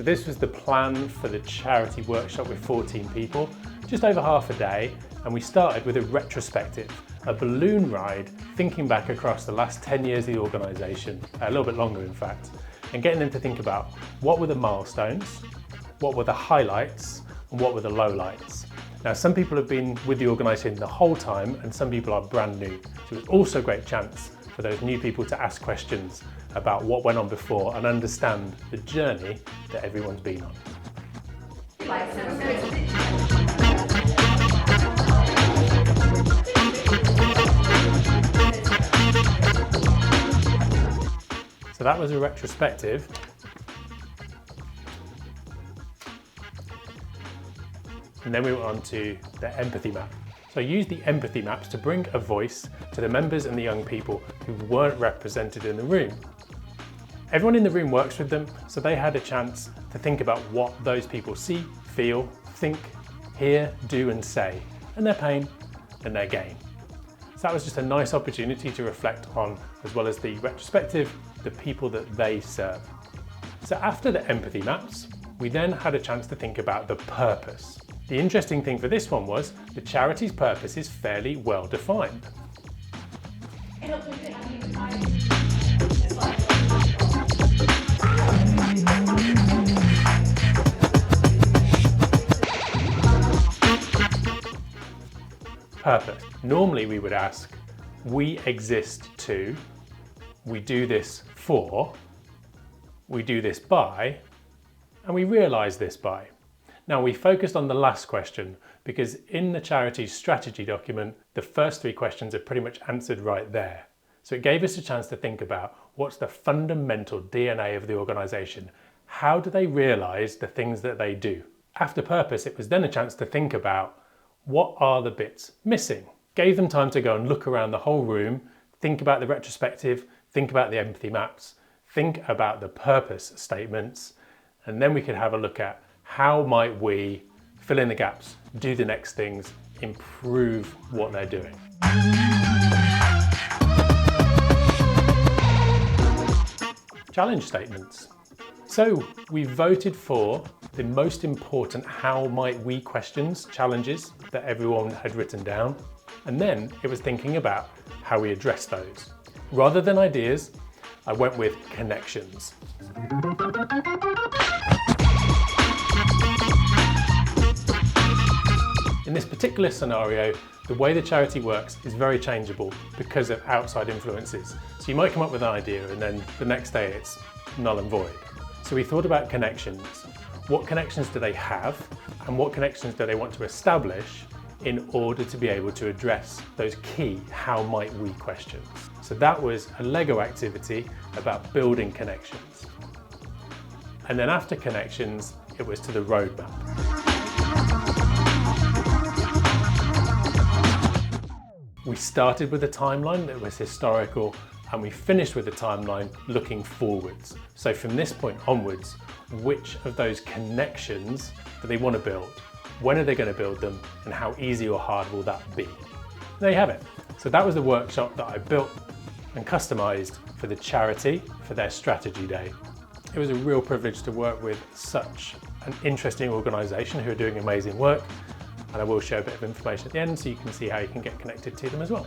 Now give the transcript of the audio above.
So this was the plan for the charity workshop with 14 people, just over half a day, and we started with a retrospective, a balloon ride thinking back across the last 10 years of the organisation, a little bit longer in fact, and getting them to think about what were the milestones, what were the highlights, and what were the lowlights. Now some people have been with the organisation the whole time and some people are brand new, so it's also a great chance for those new people to ask questions about what went on before and understand the journey that everyone's been on. So that was a retrospective. And then we went on to the empathy map. So I used the empathy maps to bring a voice to the members and the young people who weren't represented in the room. Everyone in the room works with them, so they had a chance to think about what those people see, feel, think, hear, do and say, and their pain and their gain. So that was just a nice opportunity to reflect on, as well as the retrospective, the people that they serve. So after the empathy maps, we then had a chance to think about the purpose. The interesting thing for this one was the charity's purpose is fairly well defined. Purpose. Normally we would ask, we exist to, we do this for, we do this by, and we realise this by. Now we focused on the last question because in the charity's strategy document, the first three questions are pretty much answered right there. So it gave us a chance to think about what's the fundamental DNA of the organisation. How do they realise the things that they do? After purpose, it was then a chance to think about what are the bits missing? Gave them time to go and look around the whole room, think about the retrospective, think about the empathy maps, think about the purpose statements, and then we could have a look at how might we fill in the gaps, do the next things, improve what they're doing. Challenge statements. So we voted for the most important how might we questions, challenges that everyone had written down. And then it was thinking about how we address those. Rather than ideas, I went with connections. In this particular scenario, the way the charity works is very changeable because of outside influences. So you might come up with an idea and then the next day it's null and void. So we thought about connections. What connections do they have and what connections do they want to establish in order to be able to address those key how might we questions. So that was a Lego activity about building connections. And then after connections, it was to the roadmap. We started with a timeline that was historical and we finished with a timeline looking forwards. So from this point onwards, which of those connections do they want to build? When are they going to build them? And how easy or hard will that be? There you have it. So that was the workshop that I built and customized for the charity for their strategy day. It was a real privilege to work with such an interesting organisation who are doing amazing work. And I will share a bit of information at the end so you can see how you can get connected to them as well.